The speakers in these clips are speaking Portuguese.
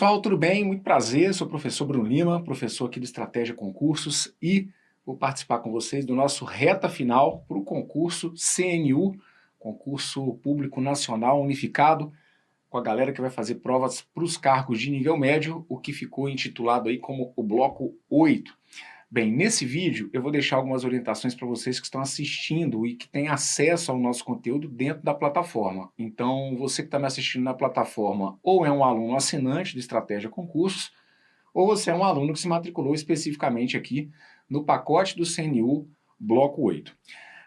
pessoal, tudo bem? Muito prazer, sou o professor Bruno Lima, professor aqui do Estratégia Concursos e vou participar com vocês do nosso reta final para o concurso CNU, Concurso Público Nacional Unificado, com a galera que vai fazer provas para os cargos de nível médio, o que ficou intitulado aí como o bloco 8. Bem, nesse vídeo eu vou deixar algumas orientações para vocês que estão assistindo e que têm acesso ao nosso conteúdo dentro da plataforma. Então, você que está me assistindo na plataforma ou é um aluno assinante do Estratégia Concursos, ou você é um aluno que se matriculou especificamente aqui no pacote do CNU Bloco 8.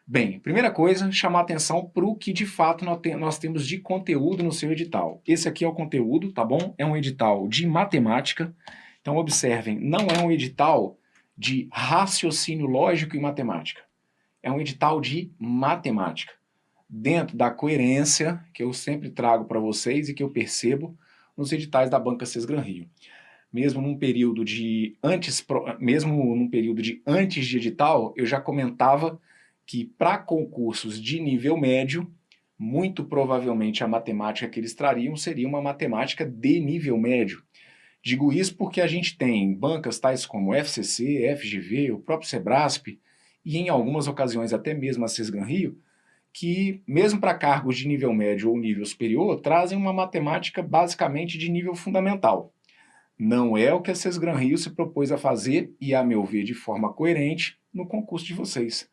Bem, primeira coisa, chamar atenção para o que de fato nós temos de conteúdo no seu edital. Esse aqui é o conteúdo, tá bom? É um edital de matemática. Então, observem, não é um edital de raciocínio lógico e matemática. É um edital de matemática. Dentro da coerência que eu sempre trago para vocês e que eu percebo nos editais da Banca Sesgran Rio. Mesmo num período de antes de edital, eu já comentava que para concursos de nível médio, muito provavelmente a matemática que eles trariam seria uma matemática de nível médio. Digo isso porque a gente tem bancas tais como FCC, FGV, o próprio Sebrasp e em algumas ocasiões até mesmo a Sesgran Rio, que mesmo para cargos de nível médio ou nível superior, trazem uma matemática basicamente de nível fundamental. Não é o que a Sesgran Rio se propôs a fazer e, a meu ver, de forma coerente no concurso de vocês.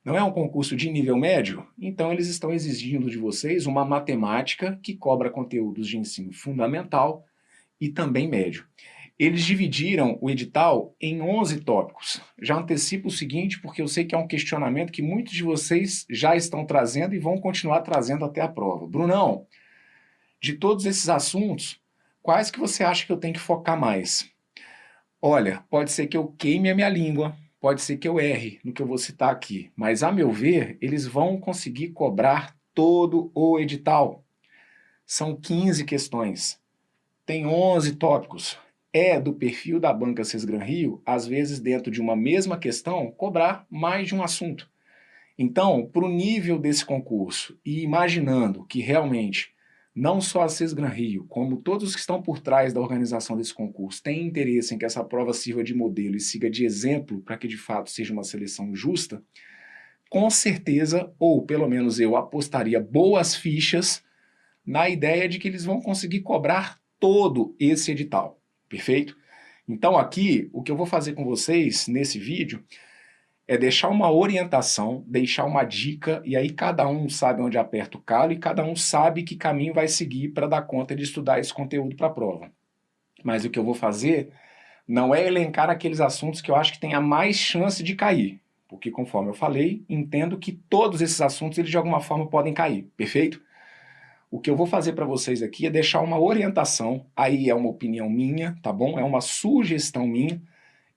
Não é um concurso de nível médio? Então eles estão exigindo de vocês uma matemática que cobra conteúdos de ensino fundamental e também médio. Eles dividiram o edital em 11 tópicos. Já antecipo o seguinte, porque eu sei que é um questionamento que muitos de vocês já estão trazendo e vão continuar trazendo até a prova. Brunão, de todos esses assuntos, quais que você acha que eu tenho que focar mais? Olha, pode ser que eu queime a minha língua, pode ser que eu erre no que eu vou citar aqui, mas a meu ver, eles vão conseguir cobrar todo o edital. São 15 questões. Tem 11 tópicos. É do perfil da Banca Sesgran Rio, às vezes dentro de uma mesma questão, cobrar mais de um assunto. Então, para o nível desse concurso, e imaginando que realmente não só a Sesgran Rio, como todos que estão por trás da organização desse concurso, têm interesse em que essa prova sirva de modelo e siga de exemplo para que de fato seja uma seleção justa, com certeza, ou pelo menos eu apostaria boas fichas na ideia de que eles vão conseguir cobrar todo esse edital, perfeito? Então aqui, o que eu vou fazer com vocês nesse vídeo é deixar uma orientação, deixar uma dica, e aí cada um sabe onde aperta o calo e cada um sabe que caminho vai seguir para dar conta de estudar esse conteúdo para a prova. Mas o que eu vou fazer não é elencar aqueles assuntos que eu acho que tem a mais chance de cair, porque conforme eu falei, entendo que todos esses assuntos eles de alguma forma podem cair, perfeito? O que eu vou fazer para vocês aqui é deixar uma orientação, aí é uma opinião minha, tá bom? É uma sugestão minha,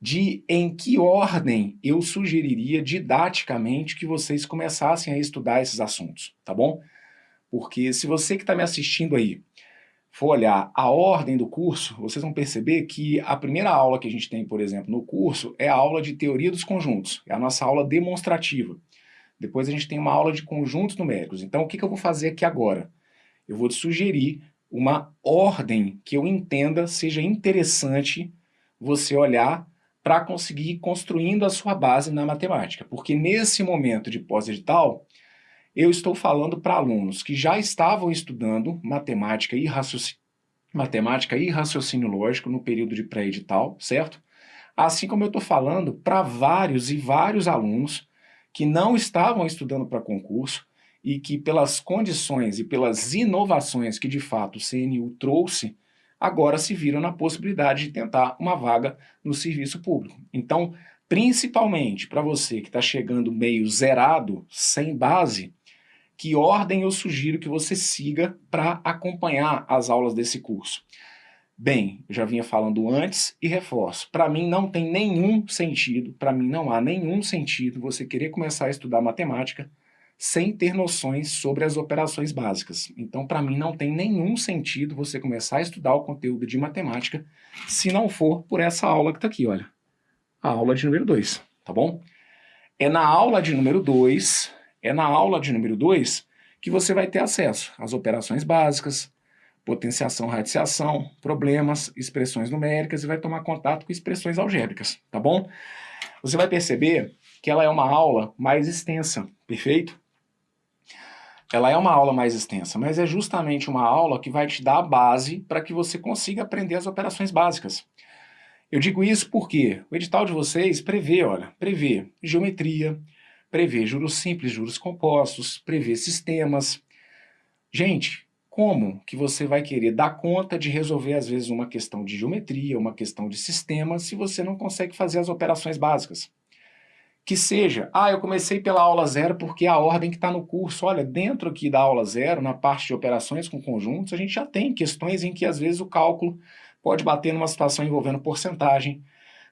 de em que ordem eu sugeriria didaticamente que vocês começassem a estudar esses assuntos, tá bom? Porque se você que está me assistindo aí for olhar a ordem do curso, vocês vão perceber que a primeira aula que a gente tem, por exemplo, no curso é a aula de teoria dos conjuntos, é a nossa aula demonstrativa. Depois a gente tem uma aula de conjuntos numéricos. Então o que eu vou fazer aqui agora? Eu vou te sugerir uma ordem que eu entenda seja interessante você olhar para conseguir ir construindo a sua base na matemática. Porque nesse momento de pós-edital, eu estou falando para alunos que já estavam estudando matemática e raciocínio lógico no período de pré-edital, certo? Assim como eu estou falando para vários e vários alunos que não estavam estudando para concurso, e que pelas condições e pelas inovações que de fato o CNU trouxe, agora se viram na possibilidade de tentar uma vaga no serviço público. Então, principalmente para você que está chegando meio zerado, sem base, que ordem eu sugiro que você siga para acompanhar as aulas desse curso? Bem, eu já vinha falando antes e reforço, para mim não tem nenhum sentido, para mim não há nenhum sentido você querer começar a estudar matemática sem ter noções sobre as operações básicas. Então, para mim, não tem nenhum sentido você começar a estudar o conteúdo de matemática se não for por essa aula que está aqui, olha. A aula de número 2, tá bom? É na aula de número 2 que você vai ter acesso às operações básicas, potenciação, radiciação, problemas, expressões numéricas e vai tomar contato com expressões algébricas, tá bom? Você vai perceber que ela é uma aula mais extensa, perfeito? Ela é uma aula mais extensa, mas é justamente uma aula que vai te dar a base para que você consiga aprender as operações básicas. Eu digo isso porque o edital de vocês prevê, olha, prevê geometria, prevê juros simples, juros compostos, prevê sistemas. Gente, como que você vai querer dar conta de resolver, às vezes, uma questão de geometria, uma questão de sistema, se você não consegue fazer as operações básicas? Que seja, eu comecei pela aula 0 porque é a ordem que está no curso. Olha, dentro aqui da aula 0, na parte de operações com conjuntos, a gente já tem questões em que, às vezes, o cálculo pode bater numa situação envolvendo porcentagem,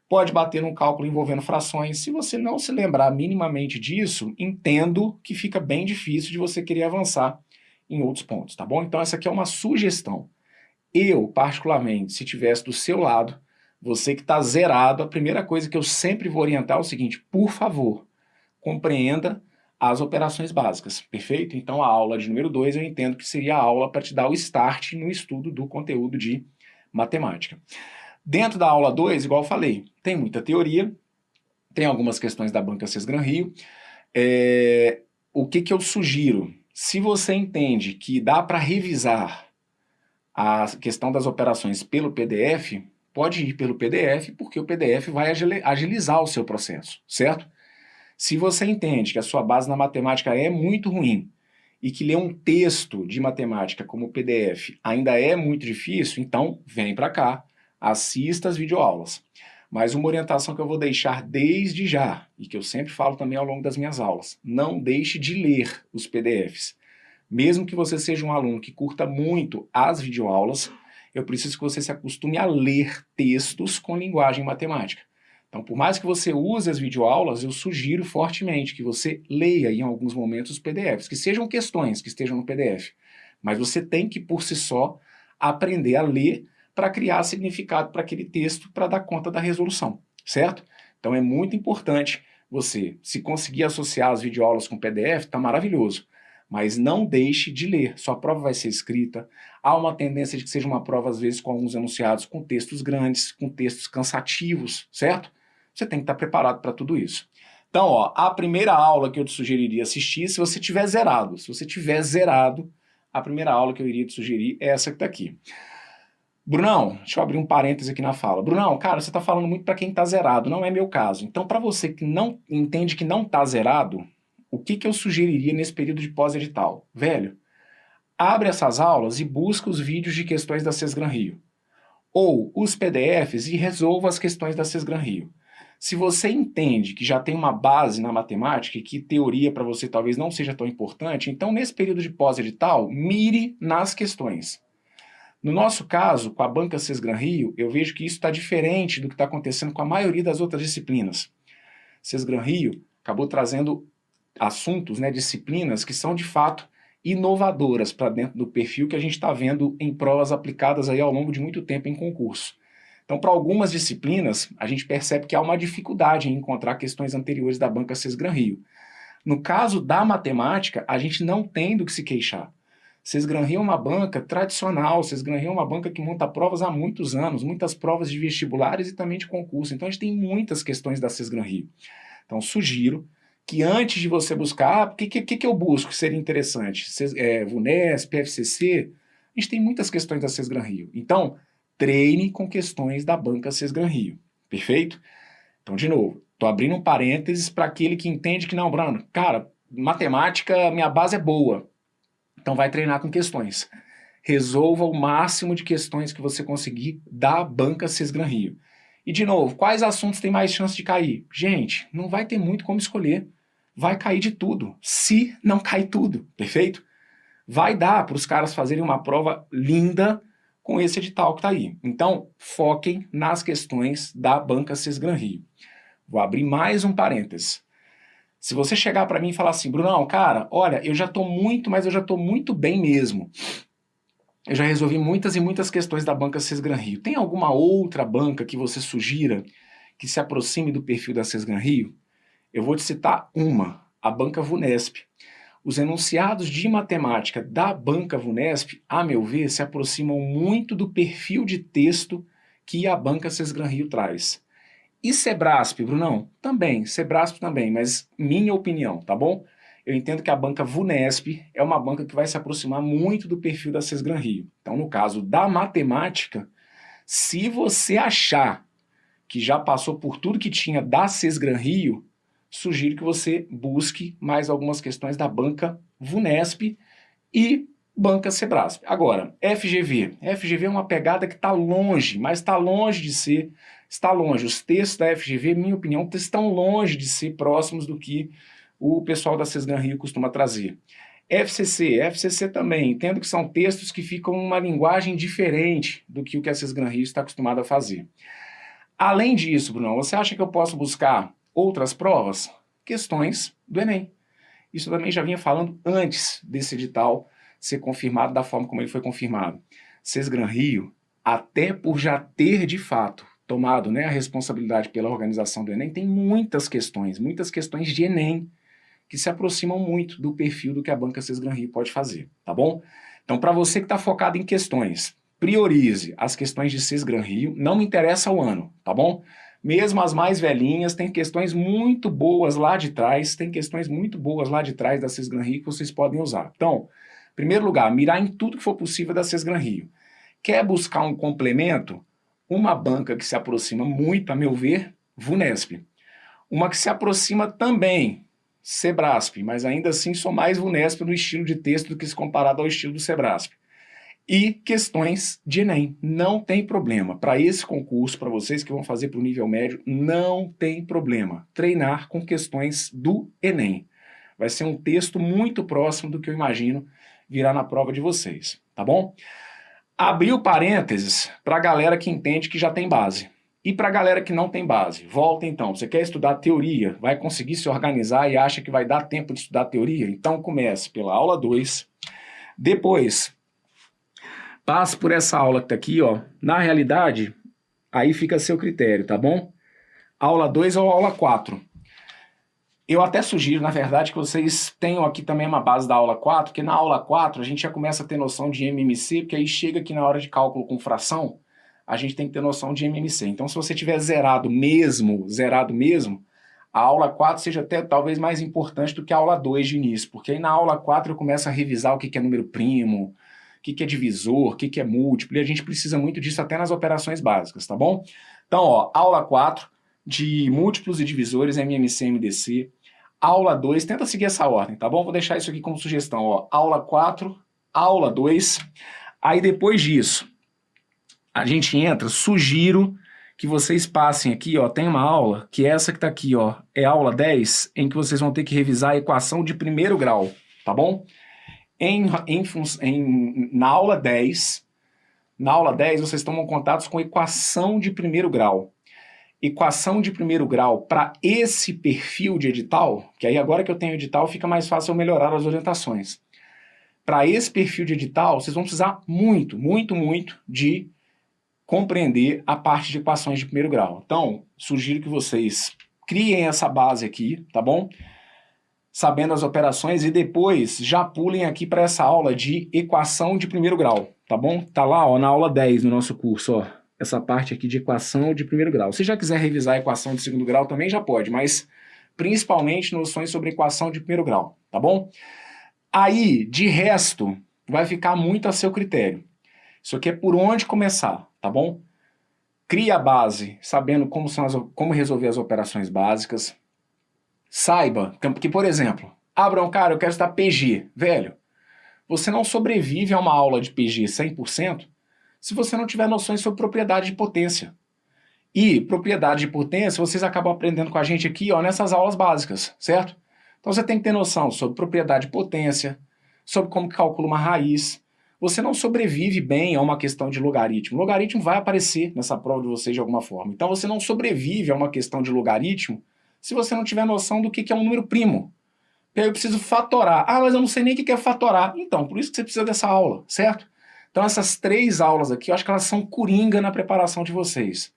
pode bater num cálculo envolvendo frações. Se você não se lembrar minimamente disso, entendo que fica bem difícil de você querer avançar em outros pontos, tá bom? Então essa aqui é uma sugestão. Eu, particularmente, se tivesse do seu lado, você que está zerado, a primeira coisa que eu sempre vou orientar é o seguinte: por favor, compreenda as operações básicas, perfeito? Então a aula de número 2 eu entendo que seria a aula para te dar o start no estudo do conteúdo de matemática. Dentro da aula 2, igual eu falei, tem muita teoria, tem algumas questões da banca Sesgran-Rio. O que eu sugiro? Se você entende que dá para revisar a questão das operações pelo PDF, pode ir pelo PDF, porque o PDF vai agilizar o seu processo, certo? Se você entende que a sua base na matemática é muito ruim e que ler um texto de matemática como PDF ainda é muito difícil, então vem para cá, assista as videoaulas. Mas uma orientação que eu vou deixar desde já, e que eu sempre falo também ao longo das minhas aulas: não deixe de ler os PDFs. Mesmo que você seja um aluno que curta muito as videoaulas, eu preciso que você se acostume a ler textos com linguagem matemática. Então, por mais que você use as videoaulas, eu sugiro fortemente que você leia em alguns momentos os PDFs, que sejam questões que estejam no PDF. Mas você tem que, por si só, aprender a ler para criar significado para aquele texto, para dar conta da resolução, certo? Então é muito importante você, se conseguir associar as videoaulas com PDF, está maravilhoso. Mas não deixe de ler, sua prova vai ser escrita. Há uma tendência de que seja uma prova, às vezes, com alguns enunciados, com textos grandes, com textos cansativos, certo? Você tem que estar preparado para tudo isso. Então, ó, a primeira aula que eu te sugeriria assistir, se você tiver zerado, a primeira aula que eu iria te sugerir é essa que está aqui. Brunão, deixa eu abrir um parêntese aqui na fala. Brunão, cara, você está falando muito para quem está zerado, não é meu caso. Então, para você que não entende que não está zerado, o que eu sugeriria nesse período de pós-edital? Velho, abre essas aulas e busca os vídeos de questões da Sesgran-Rio. Ou os PDFs e resolva as questões da Sesgran-Rio. Se você entende que já tem uma base na matemática e que teoria para você talvez não seja tão importante, então nesse período de pós-edital, mire nas questões. No nosso caso, com a banca Sesgran-Rio, eu vejo que isso está diferente do que está acontecendo com a maioria das outras disciplinas. Sesgran-Rio acabou trazendo assuntos, disciplinas que são de fato inovadoras para dentro do perfil que a gente está vendo em provas aplicadas aí ao longo de muito tempo em concurso. Então, para algumas disciplinas, a gente percebe que há uma dificuldade em encontrar questões anteriores da banca Sesgran-Rio. No caso da matemática, a gente não tem do que se queixar. Sesgran-Rio é uma banca tradicional, Sesgran-Rio é uma banca que monta provas há muitos anos, muitas provas de vestibulares e também de concurso. Então, a gente tem muitas questões da Sesgran-Rio. Então, sugiro que antes de você buscar, o que eu busco que seria interessante? VUNESP, PFCC, a gente tem muitas questões da Sesgran-Rio. Então, treine com questões da banca Sesgran-Rio, perfeito? Então, de novo, estou abrindo um parênteses para aquele que entende que não, Bruno, cara, matemática, minha base é boa, então vai treinar com questões. Resolva o máximo de questões que você conseguir da banca Sesgran-Rio. E, de novo, quais assuntos têm mais chance de cair? Gente, não vai ter muito como escolher. Vai cair de tudo, se não cair tudo, perfeito? Vai dar para os caras fazerem uma prova linda com esse edital que está aí. Então, foquem nas questões da banca Sesgran-Rio. Vou abrir mais um parênteses. Se você chegar para mim e falar assim, Brunão, cara, olha, eu já estou muito bem mesmo. Eu já resolvi muitas e muitas questões da banca Sesgran-Rio. Tem alguma outra banca que você sugira que se aproxime do perfil da Sesgran-Rio? Eu vou te citar uma, a banca VUNESP. os enunciados de matemática da banca VUNESP, a meu ver, se aproximam muito do perfil de texto que a banca Sesgran Rio traz. E Sebrasp, Brunão? Também, Sebrasp também, mas minha opinião, tá bom? Eu entendo que a banca VUNESP é uma banca que vai se aproximar muito do perfil da Sesgran Rio. Então, no caso da matemática, se você achar que já passou por tudo que tinha da Sesgran Rio, sugiro que você busque mais algumas questões da banca VUNESP e banca Sebrasp. Agora, FGV. FGV é uma pegada que está longe, mas está longe de ser... Está longe. Os textos da FGV, minha opinião, estão longe de ser próximos do que o pessoal da Sesgran Rio costuma trazer. FCC também. Entendo que são textos que ficam uma linguagem diferente do que o que a Sesgran Rio está acostumada a fazer. Além disso, Bruno, você acha que eu posso buscar outras provas? Questões do Enem. Isso também já vinha falando antes desse edital ser confirmado da forma como ele foi confirmado. Sesgran Rio, até por já ter de fato tomado, né, a responsabilidade pela organização do Enem, tem muitas questões de Enem que se aproximam muito do perfil do que a banca Sesgran Rio pode fazer, tá bom? Então, para você que está focado em questões, priorize as questões de Sesgran Rio, não me interessa o ano, tá bom? Mesmo as mais velhinhas, tem questões muito boas lá de trás, da Sesgran Rio que vocês podem usar. Então, em primeiro lugar, mirar em tudo que for possível da Sesgran Rio. Quer buscar um complemento? Uma banca que se aproxima muito, a meu ver, VUNESP. Uma que se aproxima também, Sebrasp, mas ainda assim sou mais VUNESP no estilo de texto do que se comparado ao estilo do Sebrasp. E questões de Enem, não tem problema. Para esse concurso, para vocês que vão fazer para o nível médio, não tem problema. Treinar com questões do Enem. Vai ser um texto muito próximo do que eu imagino virá na prova de vocês, tá bom? Abriu parênteses para a galera que entende que já tem base. E para a galera que não tem base, volta então. Você quer estudar teoria, vai conseguir se organizar e acha que vai dar tempo de estudar teoria? Então comece pela aula 2. Depois, passe por essa aula que está aqui, ó. Na realidade, aí fica a seu critério, tá bom? Aula 2 ou aula 4. Eu até sugiro, na verdade, que vocês tenham aqui também uma base da aula 4, porque na aula 4 a gente já começa a ter noção de MMC, porque aí chega aqui na hora de cálculo com fração, a gente tem que ter noção de MMC. Então, se você tiver zerado mesmo, a aula 4 seja até talvez mais importante do que a aula 2 de início, porque aí na aula 4 eu começo a revisar o que é número primo, o que é divisor, o que é múltiplo, e a gente precisa muito disso até nas operações básicas, tá bom? Então, ó, aula 4 de múltiplos e divisores, MMC e MDC. Aula 2, tenta seguir essa ordem, tá bom? Vou deixar isso aqui como sugestão, ó. Aula 4, aula 2. Aí depois disso, a gente entra, sugiro que vocês passem aqui, ó, tem uma aula, que é essa que tá aqui, ó, é a aula 10, em que vocês vão ter que revisar a equação de primeiro grau, tá bom? Na aula 10, vocês tomam contatos com equação de primeiro grau. Equação de primeiro grau para esse perfil de edital, que aí agora que eu tenho edital fica mais fácil eu melhorar as orientações. Para esse perfil de edital, vocês vão precisar muito de compreender a parte de equações de primeiro grau. Então, sugiro que vocês criem essa base aqui, tá bom? Sabendo as operações e depois já pulem aqui para essa aula de equação de primeiro grau, tá bom? Tá lá, ó, na aula 10 do nosso curso, ó. Essa parte aqui de equação de primeiro grau. Se já quiser revisar a equação de segundo grau também já pode, mas principalmente noções sobre equação de primeiro grau, tá bom? Aí, de resto, vai ficar muito a seu critério. Isso aqui é por onde começar, tá bom? Crie a base, sabendo como resolver as operações básicas. Saiba, porque, por exemplo, Abraão, cara, eu quero estudar PG. Velho, você não sobrevive a uma aula de PG 100%, se você não tiver noções sobre propriedade de potência. E propriedade de potência vocês acabam aprendendo com a gente aqui, ó, nessas aulas básicas, certo? Então você tem que ter noção sobre propriedade de potência, sobre como que calcula uma raiz. Você não sobrevive bem a uma questão de logaritmo. Logaritmo vai aparecer nessa prova de vocês de alguma forma. Então você não sobrevive a uma questão de logaritmo se você não tiver noção do que é um número primo. E aí eu preciso fatorar. Ah, mas eu não sei nem o que é fatorar. Então, por isso que você precisa dessa aula, certo? Então essas 3 aulas aqui, eu acho que elas são coringa na preparação de vocês.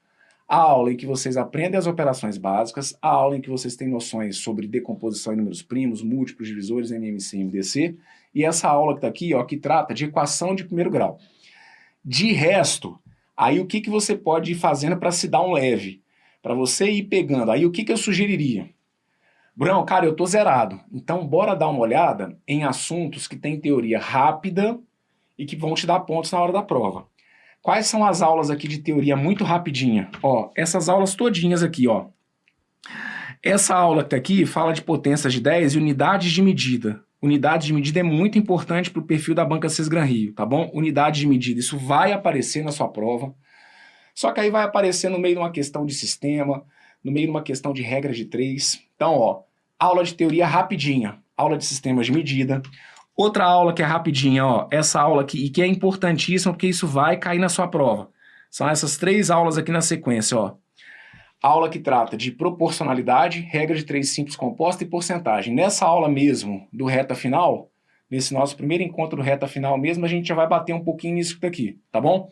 A aula em que vocês aprendem as operações básicas, a aula em que vocês têm noções sobre decomposição em números primos, múltiplos, divisores, MMC e MDC, e essa aula que está aqui, ó, que trata de equação de primeiro grau. De resto, aí o que você pode ir fazendo para se dar um leve? Para você ir pegando. Aí o que eu sugeriria? Bruno, cara, eu tô zerado. Então bora dar uma olhada em assuntos que têm teoria rápida e que vão te dar pontos na hora da prova. Quais são as aulas aqui de teoria muito rapidinha? Ó, essas aulas todinhas aqui, ó. Essa aula que tá aqui fala de potências de 10 e unidades de medida. Unidade de medida é muito importante para o perfil da banca Cisgran-Rio, tá bom? Unidade de medida, isso vai aparecer na sua prova. Só que aí vai aparecer no meio de uma questão de sistema, no meio de uma questão de regra de 3. Então, ó, aula de teoria rapidinha, aula de sistemas de medida. Outra aula que é rapidinha, ó, essa aula aqui, e que é importantíssima porque isso vai cair na sua prova. São essas 3 aulas aqui na sequência, ó. Aula que trata de proporcionalidade, regra de 3 simples composta e porcentagem. Nessa aula mesmo do reta final, nesse nosso primeiro encontro do reta final mesmo, a gente já vai bater um pouquinho nisso daqui, tá bom?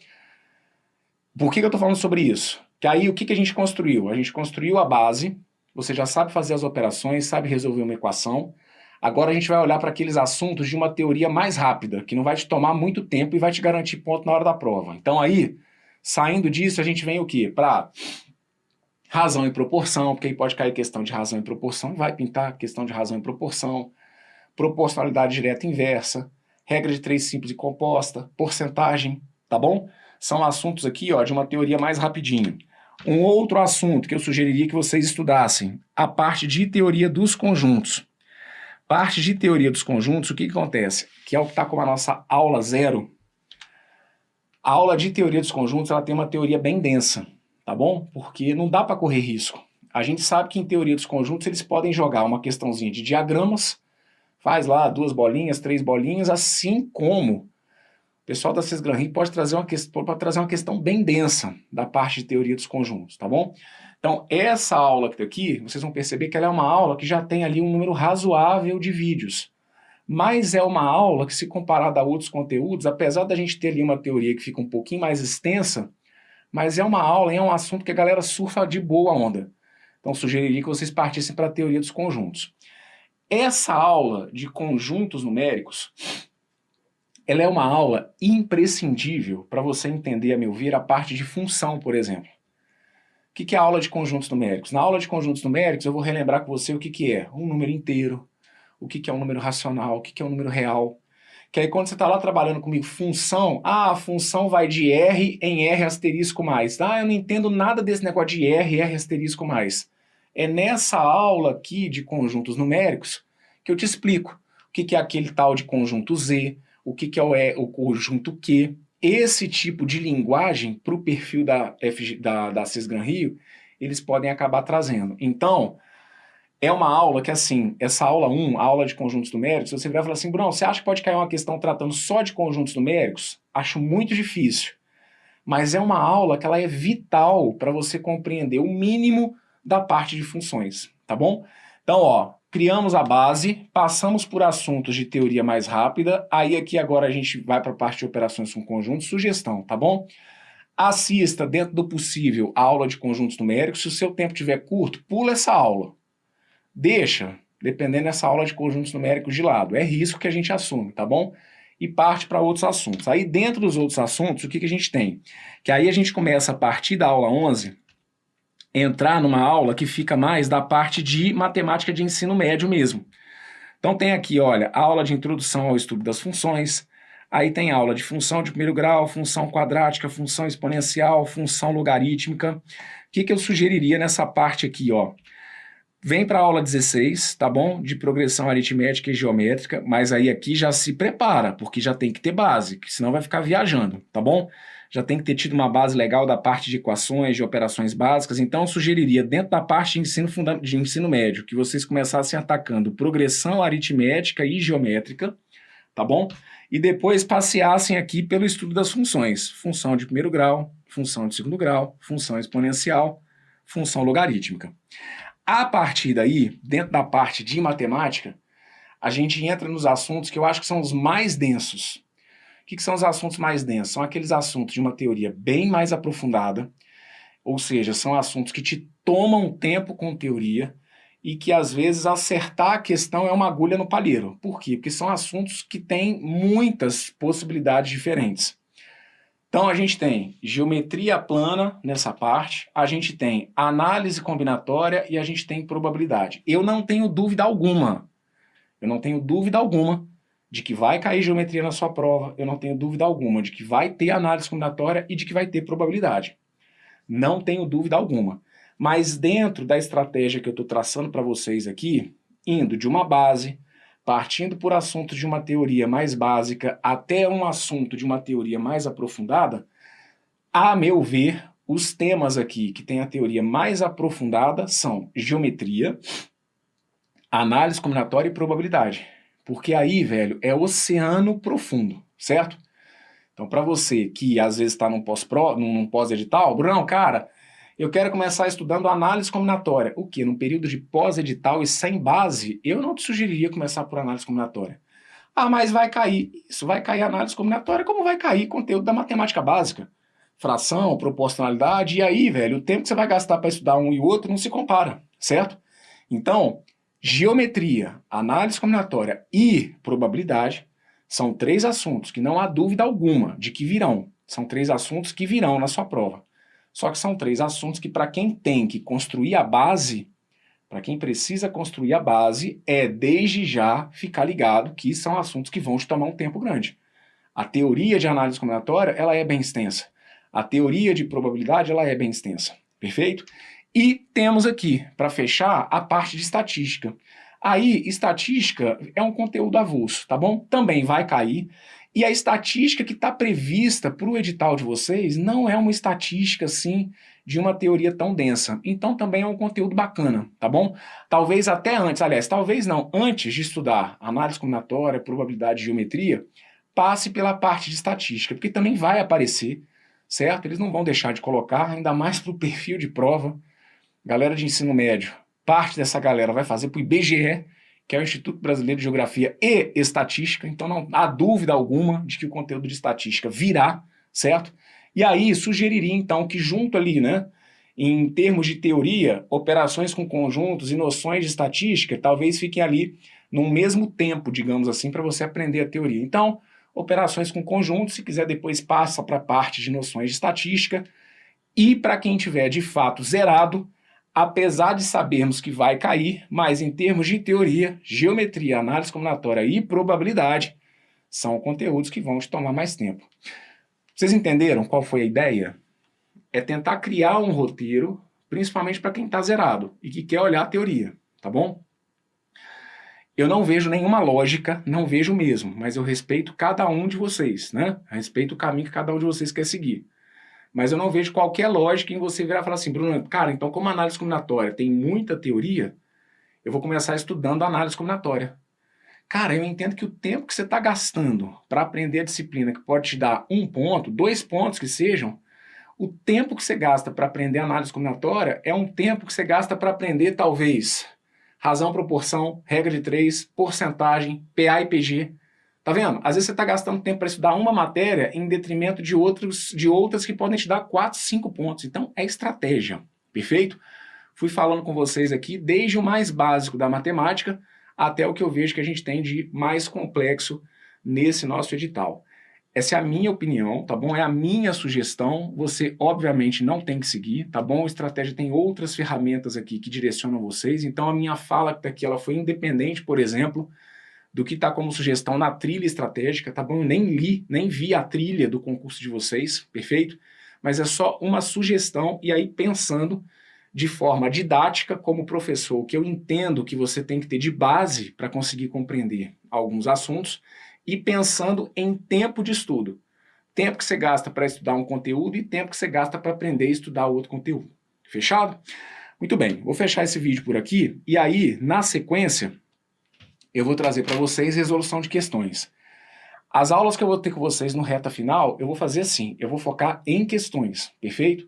Por que eu tô falando sobre isso? Que aí o que a gente construiu? A gente construiu a base, você já sabe fazer as operações, sabe resolver uma equação. Agora a gente vai olhar para aqueles assuntos de uma teoria mais rápida, que não vai te tomar muito tempo e vai te garantir ponto na hora da prova. Então aí, saindo disso, a gente vem o quê? Para razão e proporção, porque aí pode cair questão de razão e proporção, vai pintar questão de razão e proporção, proporcionalidade direta e inversa, regra de 3 simples e composta, porcentagem, tá bom? São assuntos aqui, ó, de uma teoria mais rapidinho. Um outro assunto que eu sugeriria que vocês estudassem, a parte de teoria dos conjuntos. Parte de teoria dos conjuntos, o que acontece? Que é o que está como a nossa aula 0. A aula de teoria dos conjuntos, ela tem uma teoria bem densa, tá bom? Porque não dá para correr risco. A gente sabe que em teoria dos conjuntos eles podem jogar uma questãozinha de diagramas, faz lá 2 bolinhas, 3 bolinhas, assim como o pessoal da Cisgran-Rio pode trazer uma questão bem densa da parte de teoria dos conjuntos, tá bom? Então, essa aula que tá aqui, vocês vão perceber que ela é uma aula que já tem ali um número razoável de vídeos. Mas é uma aula que, se comparada a outros conteúdos, apesar da gente ter ali uma teoria que fica um pouquinho mais extensa, mas é uma aula, é um assunto que a galera surfa de boa onda. Então, sugeriria que vocês partissem para a teoria dos conjuntos. Essa aula de conjuntos numéricos, ela é uma aula imprescindível para você entender, a meu ver, a parte de função, por exemplo. O que é a aula de conjuntos numéricos? Na aula de conjuntos numéricos, eu vou relembrar com você o que é um número inteiro, o que é um número racional, o que é um número real. Que aí quando você está lá trabalhando comigo, função, a função vai de R em R asterisco mais. Ah, eu não entendo nada desse negócio de R asterisco mais. É nessa aula aqui de conjuntos numéricos que eu te explico o que é aquele tal de conjunto Z, o que é o conjunto Q. Esse tipo de linguagem para o perfil da Cisgran-Rio, eles podem acabar trazendo. Então, é uma aula que, assim, essa aula 1, a aula de conjuntos numéricos, você vai falar assim, Bruno, você acha que pode cair uma questão tratando só de conjuntos numéricos? Acho muito difícil. Mas é uma aula que ela é vital para você compreender o mínimo da parte de funções, tá bom? Então, ó, criamos a base, passamos por assuntos de teoria mais rápida, aí aqui agora a gente vai para a parte de operações com conjuntos, sugestão, tá bom? Assista, dentro do possível, a aula de conjuntos numéricos. Se o seu tempo estiver curto, pula essa aula. Deixa, dependendo dessa aula de conjuntos numéricos de lado. É risco que a gente assume, tá bom? E parte para outros assuntos. Aí dentro dos outros assuntos, o que a gente tem? Que aí a gente começa a partir da aula 11, entrar numa aula que fica mais da parte de matemática de ensino médio mesmo. Então tem aqui, olha, aula de introdução ao estudo das funções, aí tem aula de função de primeiro grau, função quadrática, função exponencial, função logarítmica. O que eu sugeriria nessa parte aqui, ó? Vem para a aula 16, tá bom? De progressão aritmética e geométrica, mas aí aqui já se prepara, porque já tem que ter base, que senão vai ficar viajando, tá bom? Já tem que ter tido uma base legal da parte de equações, de operações básicas, então eu sugeriria, dentro da parte de ensino médio, que vocês começassem atacando progressão aritmética e geométrica, tá bom? E depois passeassem aqui pelo estudo das funções, função de primeiro grau, função de segundo grau, função exponencial, função logarítmica. A partir daí, dentro da parte de matemática, a gente entra nos assuntos que eu acho que são os mais densos. O que são os assuntos mais densos? São aqueles assuntos de uma teoria bem mais aprofundada, Ou seja, são assuntos que te tomam tempo com teoria e que às vezes acertar a questão é uma agulha no palheiro. Por quê? Porque são assuntos que têm muitas possibilidades diferentes. Então a gente tem geometria plana nessa parte, a gente tem análise combinatória e a gente tem probabilidade. Eu não tenho dúvida alguma de que vai cair geometria na sua prova, eu não tenho dúvida alguma de que vai ter análise combinatória e de que vai ter probabilidade. Não tenho dúvida alguma. Mas dentro da estratégia que eu estou traçando para vocês aqui, indo de uma base, partindo por assuntos de uma teoria mais básica até um assunto de uma teoria mais aprofundada, a meu ver, os temas aqui que tem a teoria mais aprofundada são geometria, análise combinatória e probabilidade. Porque aí, velho, é oceano profundo, certo? Então, para você que às vezes está num pós-edital, Brunão, cara, eu quero começar estudando análise combinatória. O quê? Num período de pós-edital e sem base, eu não te sugeriria começar por análise combinatória. Ah, mas vai cair. Isso, vai cair análise combinatória, como vai cair conteúdo da matemática básica. Fração, proporcionalidade, e aí, velho, o tempo que você vai gastar para estudar um e o outro não se compara, certo? Então, geometria, análise combinatória e probabilidade são 3 assuntos que não há dúvida alguma de que virão. São 3 assuntos que virão na sua prova. Só que são 3 assuntos que, para quem tem que construir a base, para quem precisa construir a base, é desde já ficar ligado que são assuntos que vão te tomar um tempo grande. A teoria de análise combinatória, ela é bem extensa. A teoria de probabilidade, ela é bem extensa. Perfeito? E temos aqui, para fechar, a parte de estatística. Aí, estatística é um conteúdo avulso, tá bom? Também vai cair. E a estatística que está prevista para o edital de vocês não é uma estatística, assim, de uma teoria tão densa. Então, também é um conteúdo bacana, tá bom? Talvez até antes, aliás, talvez não, antes de estudar análise combinatória, probabilidade e geometria, passe pela parte de estatística, porque também vai aparecer, certo? Eles não vão deixar de colocar, ainda mais para o perfil de prova. Galera de ensino médio, parte dessa galera vai fazer para o IBGE, que é o Instituto Brasileiro de Geografia e Estatística, então não há dúvida alguma de que o conteúdo de estatística virá, certo? E aí sugeriria então que junto ali, né, em termos de teoria, operações com conjuntos e noções de estatística, talvez fiquem ali no mesmo tempo, digamos assim, para você aprender a teoria. Então, operações com conjuntos, se quiser depois passa para a parte de noções de estatística, e para quem tiver de fato zerado, apesar de sabermos que vai cair, mas em termos de teoria, geometria, análise combinatória e probabilidade, são conteúdos que vão te tomar mais tempo. Vocês entenderam qual foi a ideia? É tentar criar um roteiro, principalmente para quem está zerado e que quer olhar a teoria, tá bom? Eu não vejo nenhuma lógica, não vejo mesmo, mas eu respeito cada um de vocês, né? Respeito o caminho que cada um de vocês quer seguir. Mas eu não vejo qualquer lógica em você virar e falar assim, Bruno, cara, então como a análise combinatória tem muita teoria, eu vou começar estudando a análise combinatória. Cara, eu entendo que o tempo que você está gastando para aprender a disciplina, que pode te dar 1 ponto, 2 pontos que sejam, o tempo que você gasta para aprender análise combinatória é um tempo que você gasta para aprender, talvez, razão, proporção, regra de 3, porcentagem, PA e PG. Tá vendo? Às vezes você está gastando tempo para estudar uma matéria em detrimento de outras que podem te dar 4, 5 pontos. Então, é estratégia. Perfeito? Fui falando com vocês aqui desde o mais básico da matemática até o que eu vejo que a gente tem de mais complexo nesse nosso edital. Essa é a minha opinião, tá bom? É a minha sugestão. Você, obviamente, não tem que seguir, tá bom? A estratégia tem outras ferramentas aqui que direcionam vocês. Então, a minha fala aqui, ela foi independente, por exemplo, do que está como sugestão na trilha estratégica, tá bom? Eu nem li, nem vi a trilha do concurso de vocês, perfeito? Mas é só uma sugestão, e aí pensando de forma didática, como professor, que eu entendo que você tem que ter de base para conseguir compreender alguns assuntos, e pensando em tempo de estudo. Tempo que você gasta para estudar um conteúdo e tempo que você gasta para aprender a estudar outro conteúdo. Fechado? Muito bem, vou fechar esse vídeo por aqui, e aí, na sequência, eu vou trazer para vocês resolução de questões. As aulas que eu vou ter com vocês no reta final, eu vou fazer assim, eu vou focar em questões, perfeito?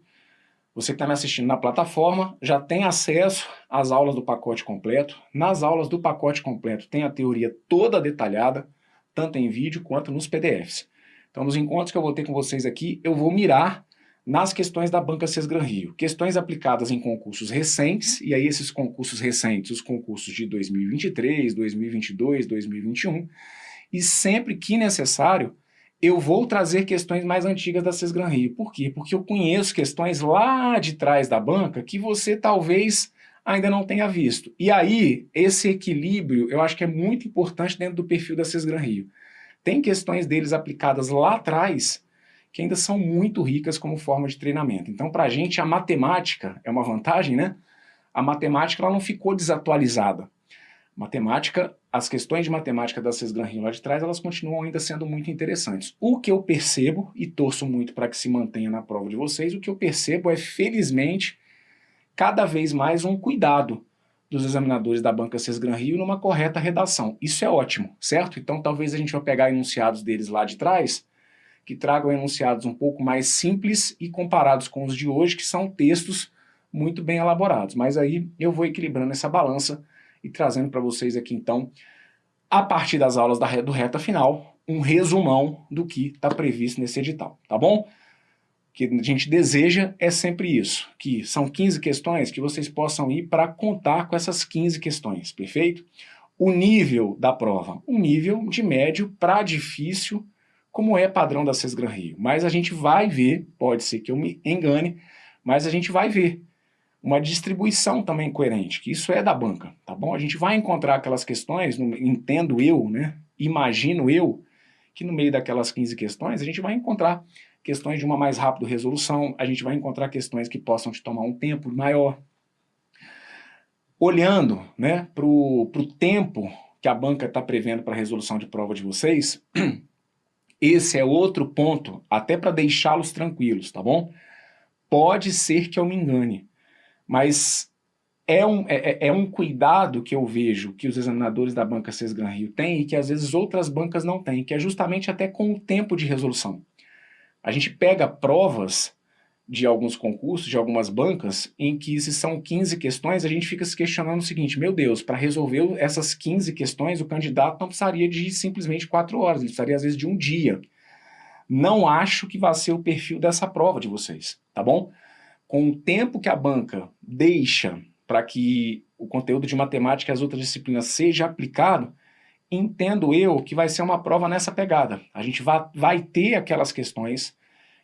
Você que está me assistindo na plataforma já tem acesso às aulas do pacote completo. Nas aulas do pacote completo tem a teoria toda detalhada, tanto em vídeo quanto nos PDFs. Então, nos encontros que eu vou ter com vocês aqui, eu vou mirar nas questões da Banca Sesgran Rio. Questões aplicadas em concursos recentes, e aí esses concursos recentes, os concursos de 2023, 2022, 2021, e sempre que necessário, eu vou trazer questões mais antigas da Sesgran Rio. Por quê? Porque eu conheço questões lá de trás da banca que você talvez ainda não tenha visto. E aí, esse equilíbrio eu acho que é muito importante dentro do perfil da Sesgran Rio. Tem questões deles aplicadas lá atrás que ainda são muito ricas como forma de treinamento. Então, para a gente, a matemática é uma vantagem, né? A matemática ela não ficou desatualizada. Matemática, as questões de matemática da Sesgran Rio lá de trás, elas continuam ainda sendo muito interessantes. O que eu percebo, e torço muito para que se mantenha na prova de vocês, o que eu percebo é, felizmente, cada vez mais um cuidado dos examinadores da Banca Sesgran Rio numa correta redação. Isso é ótimo, certo? Então talvez a gente vai pegar enunciados deles lá de trás, que tragam enunciados um pouco mais simples e comparados com os de hoje, que são textos muito bem elaborados. Mas aí eu vou equilibrando essa balança e trazendo para vocês aqui, então, a partir das aulas do Reta Final, um resumão do que está previsto nesse edital, tá bom? O que a gente deseja é sempre isso, que são 15 questões, que vocês possam ir para contar com essas 15 questões, perfeito? O nível da prova, um nível de médio para difícil, como é padrão da Sesgran Rio. Mas a gente vai ver, pode ser que eu me engane, mas a gente vai ver uma distribuição também coerente, que isso é da banca, tá bom? A gente vai encontrar aquelas questões, entendo eu, né? Imagino eu, que no meio daquelas 15 questões, a gente vai encontrar questões de uma mais rápida resolução, a gente vai encontrar questões que possam te tomar um tempo maior. Olhando, né, para o tempo que a banca está prevendo para a resolução de prova de vocês, esse é outro ponto, até para deixá-los tranquilos, tá bom? Pode ser que eu me engane, mas é um cuidado que eu vejo que os examinadores da Banca Sesgran Rio têm e que às vezes outras bancas não têm, que é justamente até com o tempo de resolução. A gente pega provas de alguns concursos, de algumas bancas, em que se são 15 questões, a gente fica se questionando o seguinte, meu Deus, para resolver essas 15 questões, o candidato não precisaria de simplesmente 4 horas, ele precisaria às vezes de um dia. Não acho que vai ser o perfil dessa prova de vocês, tá bom? Com o tempo que a banca deixa para que o conteúdo de matemática e as outras disciplinas seja aplicado, entendo eu que vai ser uma prova nessa pegada. A gente vai ter aquelas questões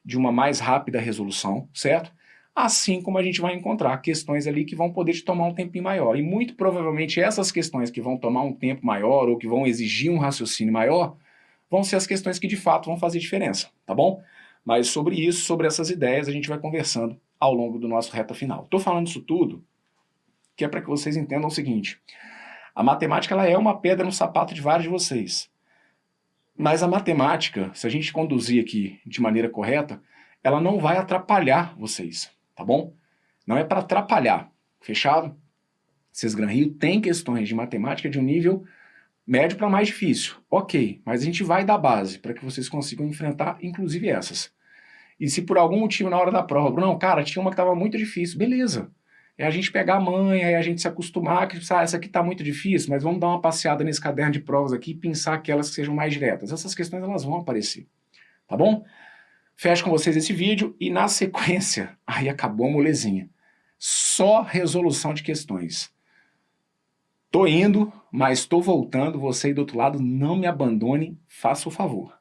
de uma mais rápida resolução, certo? Assim como a gente vai encontrar questões ali que vão poder te tomar um tempinho maior. E muito provavelmente essas questões que vão tomar um tempo maior ou que vão exigir um raciocínio maior, vão ser as questões que de fato vão fazer diferença, tá bom? Mas sobre isso, sobre essas ideias, a gente vai conversando ao longo do nosso Reta Final. Estou falando isso tudo que é para que vocês entendam o seguinte, a matemática ela é uma pedra no sapato de vários de vocês. Mas a matemática, se a gente conduzir aqui de maneira correta, ela não vai atrapalhar vocês, tá bom? Não é para atrapalhar, fechado? Sesgran Rio tem questões de matemática de um nível médio para mais difícil, ok, mas a gente vai dar base para que vocês consigam enfrentar, inclusive essas. E se por algum motivo na hora da prova, não, cara, tinha uma que estava muito difícil, beleza. É a gente pegar a manha, é a gente se acostumar, que essa aqui está muito difícil, mas vamos dar uma passeada nesse caderno de provas aqui e pensar aquelas que sejam mais diretas. Essas questões elas vão aparecer, tá bom? Fecho com vocês esse vídeo e na sequência, aí acabou a molezinha. Só resolução de questões. Tô indo, mas tô voltando, você aí do outro lado, não me abandone, faça o favor.